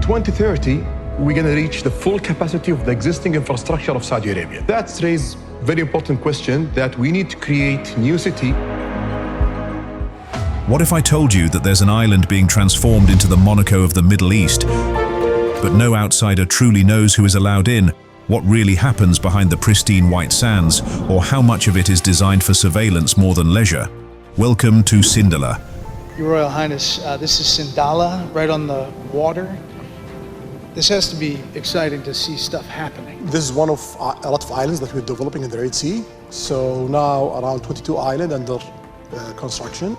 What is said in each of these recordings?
2030, we're going to reach the full capacity of the existing infrastructure of Saudi Arabia. That's raises a very important question that we need to create new city. What if I told you that there's an island being transformed into the Monaco of the Middle East, but no outsider truly knows who is allowed in, what really happens behind the pristine white sands, or how much of it is designed for surveillance more than leisure? Welcome to Sindalah. Your Royal Highness, this is Sindalah, right on the water. This has to be exciting to see stuff happening. This is one of a lot of islands that we're developing in the Red Sea. So now around 22 islands under construction.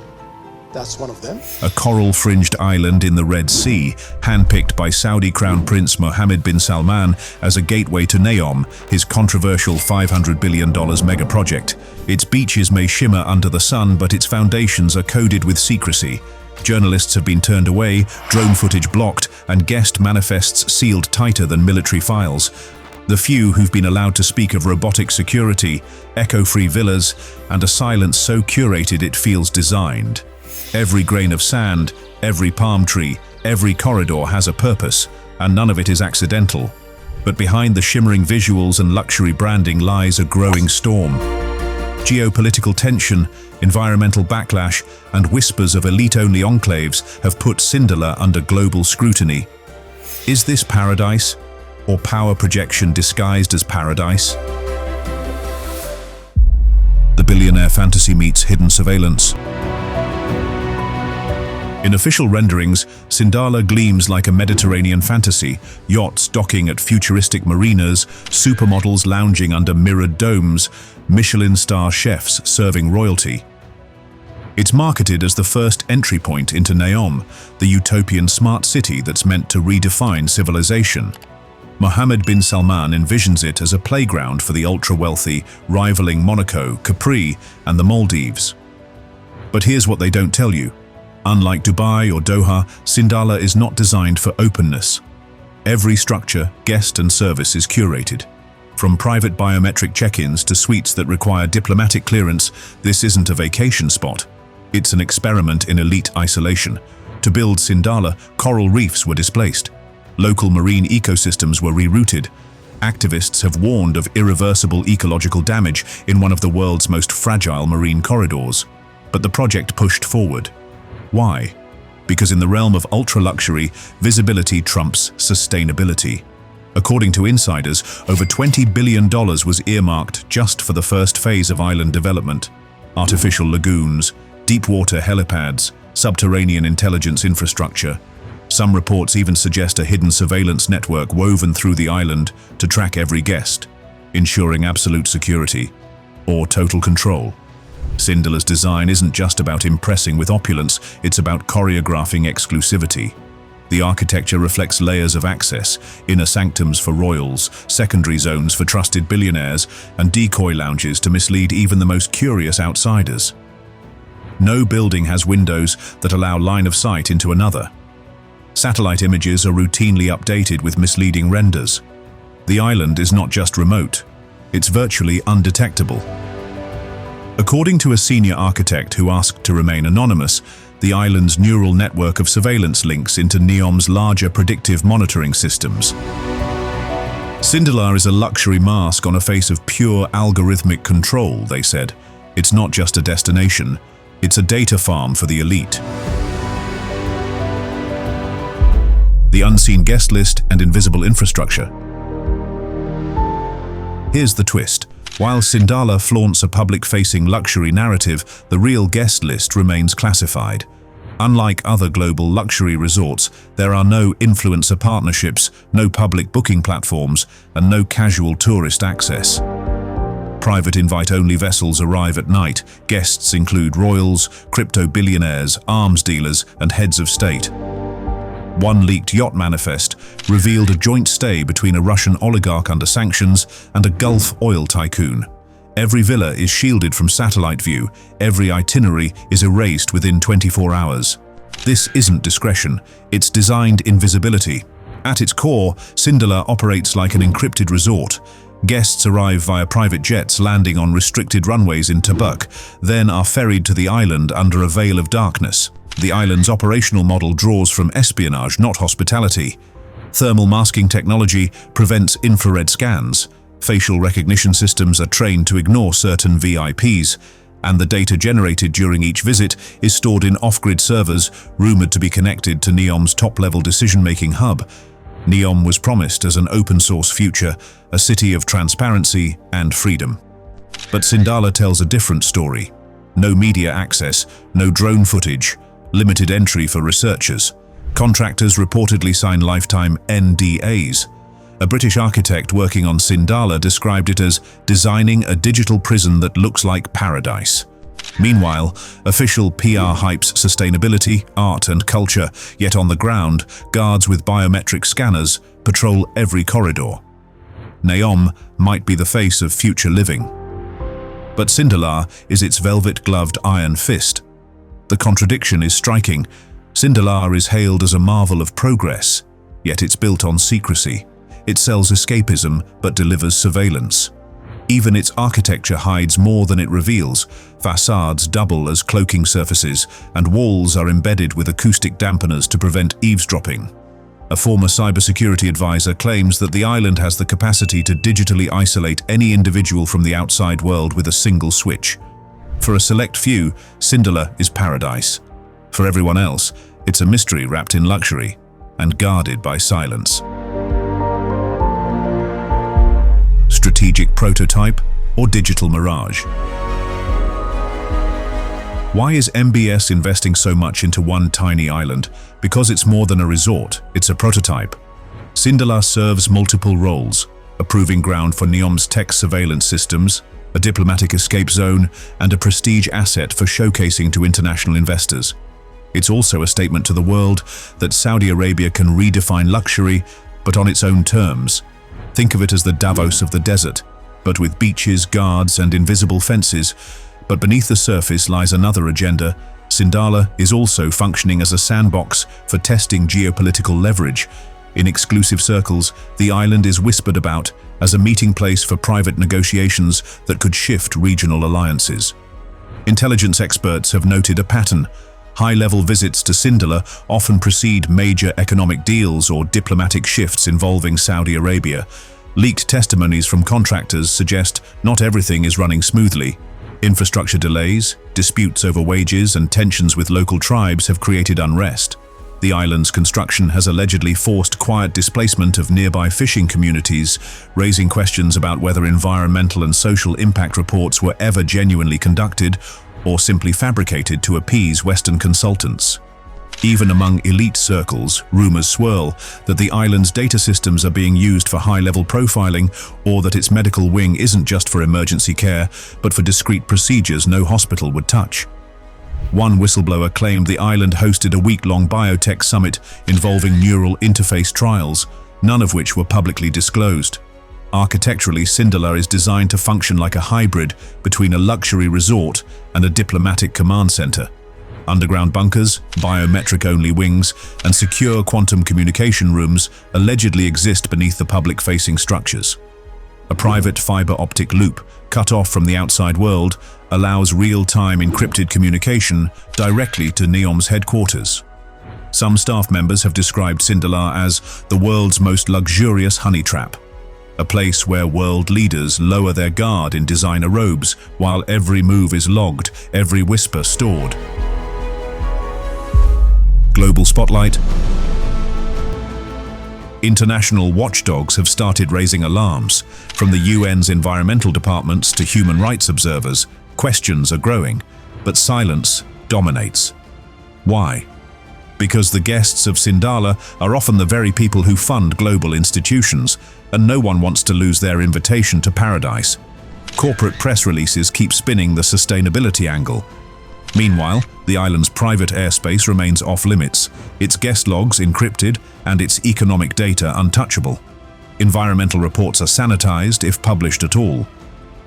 That's one of them. A coral-fringed island in the Red Sea, handpicked by Saudi Crown Prince Mohammed bin Salman as a gateway to NEOM, his controversial $500 billion mega-project. Its beaches may shimmer under the sun, but its foundations are coded with secrecy. Journalists have been turned away, drone footage blocked, and guest manifests sealed tighter than military files. The few who've been allowed to speak of robotic security, eco-free villas, and a silence so curated it feels designed. Every grain of sand, every palm tree, every corridor has a purpose, and none of it is accidental. But behind the shimmering visuals and luxury branding lies a growing storm. Geopolitical tension, environmental backlash, and whispers of elite-only enclaves have put Sindalah under global scrutiny. Is this paradise, or power projection disguised as paradise? The billionaire fantasy meets hidden surveillance. In official renderings, Sindalah gleams like a Mediterranean fantasy, yachts docking at futuristic marinas, supermodels lounging under mirrored domes, Michelin star chefs serving royalty. It's marketed as the first entry point into NEOM, the utopian smart city that's meant to redefine civilization. Mohammed bin Salman envisions it as a playground for the ultra-wealthy, rivaling Monaco, Capri, and the Maldives. But here's what they don't tell you. Unlike Dubai or Doha, Sindalah is not designed for openness. Every structure, guest and service is curated. From private biometric check-ins to suites that require diplomatic clearance, this isn't a vacation spot. It's an experiment in elite isolation. To build Sindalah, coral reefs were displaced. Local marine ecosystems were rerouted. Activists have warned of irreversible ecological damage in one of the world's most fragile marine corridors. But the project pushed forward. Why? Because in the realm of ultra-luxury, visibility trumps sustainability. According to insiders, over $20 billion was earmarked just for the first phase of island development. Artificial lagoons, deep-water helipads, subterranean intelligence infrastructure. Some reports even suggest a hidden surveillance network woven through the island to track every guest, ensuring absolute security or total control. Sindalah's design isn't just about impressing with opulence, it's about choreographing exclusivity. The architecture reflects layers of access, inner sanctums for royals, secondary zones for trusted billionaires, and decoy lounges to mislead even the most curious outsiders. No building has windows that allow line of sight into another. Satellite images are routinely updated with misleading renders. The island is not just remote, it's virtually undetectable. According to a senior architect who asked to remain anonymous, the island's neural network of surveillance links into NEOM's larger predictive monitoring systems. Sindalah is a luxury mask on a face of pure algorithmic control, they said. It's not just a destination, it's a data farm for the elite. The unseen guest list and invisible infrastructure. Here's the twist. While Sindalah flaunts a public-facing luxury narrative, the real guest list remains classified. Unlike other global luxury resorts, there are no influencer partnerships, no public booking platforms, and no casual tourist access. Private invite-only vessels arrive at night. Guests include royals, crypto billionaires, arms dealers, and heads of state. One leaked yacht manifest revealed a joint stay between a Russian oligarch under sanctions and a Gulf oil tycoon. Every villa is shielded from satellite view. Every itinerary is erased within 24 hours. This isn't discretion, it's designed invisibility. At its core, Sindalah operates like an encrypted resort. Guests arrive via private jets landing on restricted runways in Tabuk, then are ferried to the island under a veil of darkness. The island's operational model draws from espionage, not hospitality. Thermal masking technology prevents infrared scans. Facial recognition systems are trained to ignore certain VIPs, and the data generated during each visit is stored in off-grid servers rumored to be connected to NEOM's top-level decision-making hub. NEOM was promised as an open-source future, a city of transparency and freedom. But Sindalah tells a different story. No media access, no drone footage, limited entry for researchers. Contractors reportedly sign lifetime NDAs. A British architect working on Sindalah described it as designing a digital prison that looks like paradise. Meanwhile, official PR hypes sustainability, art and culture, yet on the ground, guards with biometric scanners patrol every corridor. NEOM might be the face of future living. But Sindalah is its velvet-gloved iron fist. The contradiction is striking. Sindalah is hailed as a marvel of progress, yet it's built on secrecy. It sells escapism but delivers surveillance. Even its architecture hides more than it reveals. Facades double as cloaking surfaces, and walls are embedded with acoustic dampeners to prevent eavesdropping. A former cybersecurity advisor claims that the island has the capacity to digitally isolate any individual from the outside world with a single switch. For a select few, Sindalah is paradise. For everyone else, it's a mystery wrapped in luxury and guarded by silence. Strategic prototype or digital mirage? Why is MBS investing so much into one tiny island? Because it's more than a resort, it's a prototype. Sindalah serves multiple roles: a proving ground for NEOM's tech surveillance systems, a diplomatic escape zone, and a prestige asset for showcasing to international investors. It's also a statement to the world that Saudi Arabia can redefine luxury, but on its own terms. Think of it as the Davos of the desert, but with beaches, guards, and invisible fences. But beneath the surface lies another agenda. Sindalah is also functioning as a sandbox for testing geopolitical leverage. In exclusive circles, the island is whispered about as a meeting place for private negotiations that could shift regional alliances. Intelligence experts have noted a pattern. High-level visits to Sindalah often precede major economic deals or diplomatic shifts involving Saudi Arabia. Leaked testimonies from contractors suggest not everything is running smoothly. Infrastructure delays, disputes over wages, and tensions with local tribes have created unrest. The island's construction has allegedly forced quiet displacement of nearby fishing communities, raising questions about whether environmental and social impact reports were ever genuinely conducted or simply fabricated to appease Western consultants. Even among elite circles, rumors swirl that the island's data systems are being used for high-level profiling, or that its medical wing isn't just for emergency care, but for discrete procedures no hospital would touch. One whistleblower claimed the island hosted a week-long biotech summit involving neural interface trials, none of which were publicly disclosed. Architecturally, Sindalah is designed to function like a hybrid between a luxury resort and a diplomatic command center. Underground bunkers, biometric-only wings, and secure quantum communication rooms allegedly exist beneath the public-facing structures. A private fiber optic loop, cut off from the outside world, allows real-time encrypted communication directly to NEOM's headquarters. Some staff members have described Sindalah as the world's most luxurious honey trap, a place where world leaders lower their guard in designer robes, while every move is logged, every whisper stored. Global spotlight. International watchdogs have started raising alarms. From the UN's environmental departments to human rights observers, questions are growing, but silence dominates. Why? Because the guests of Sindalah are often the very people who fund global institutions, and no one wants to lose their invitation to paradise. Corporate press releases keep spinning the sustainability angle. Meanwhile, the island's private airspace remains off-limits, its guest logs encrypted and its economic data untouchable. Environmental reports are sanitized, if published at all.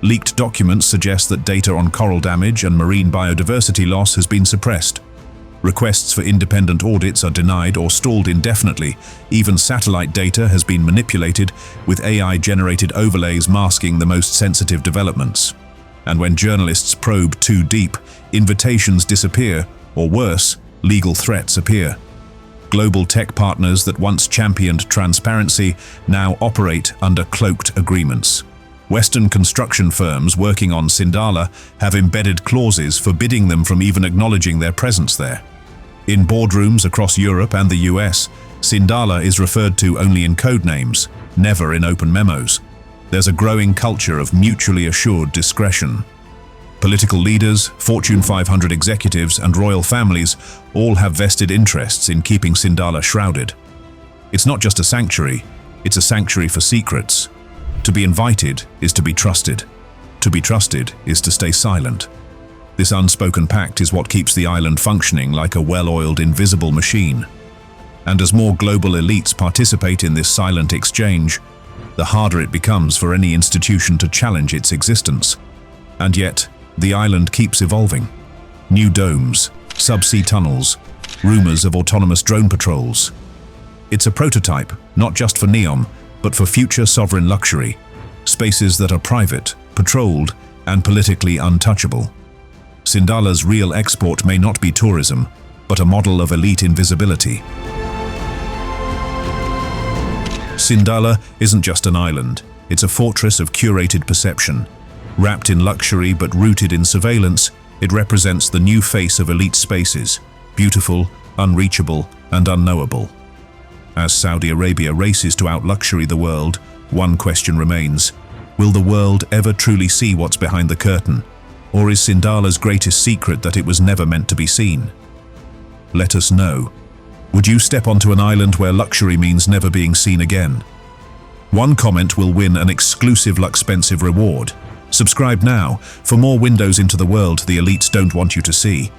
Leaked documents suggest that data on coral damage and marine biodiversity loss has been suppressed. Requests for independent audits are denied or stalled indefinitely. Even satellite data has been manipulated, with AI-generated overlays masking the most sensitive developments. And when journalists probe too deep, invitations disappear, or worse, legal threats appear. Global tech partners that once championed transparency now operate under cloaked agreements. Western construction firms working on Sindalah have embedded clauses forbidding them from even acknowledging their presence there. In boardrooms across Europe and the US, Sindalah is referred to only in code names, never in open memos. There's a growing culture of mutually assured discretion. Political leaders, Fortune 500 executives, and royal families all have vested interests in keeping Sindalah shrouded. It's not just a sanctuary, it's a sanctuary for secrets. To be invited is to be trusted. To be trusted is to stay silent. This unspoken pact is what keeps the island functioning like a well-oiled invisible machine. And as more global elites participate in this silent exchange, the harder it becomes for any institution to challenge its existence. And yet, the island keeps evolving. New domes, subsea tunnels, rumors of autonomous drone patrols. It's a prototype, not just for NEOM, but for future sovereign luxury, spaces that are private, patrolled, and politically untouchable. Sindalah's real export may not be tourism, but a model of elite invisibility. Sindalah isn't just an island, it's a fortress of curated perception. Wrapped in luxury but rooted in surveillance, it represents the new face of elite spaces, beautiful, unreachable, and unknowable. As Saudi Arabia races to out-luxury the world, one question remains: will the world ever truly see what's behind the curtain? Or is Sindalah's greatest secret that it was never meant to be seen? Let us know. Would you step onto an island where luxury means never being seen again? One comment will win an exclusive Luxpensive reward. Subscribe now for more windows into the world the elites don't want you to see.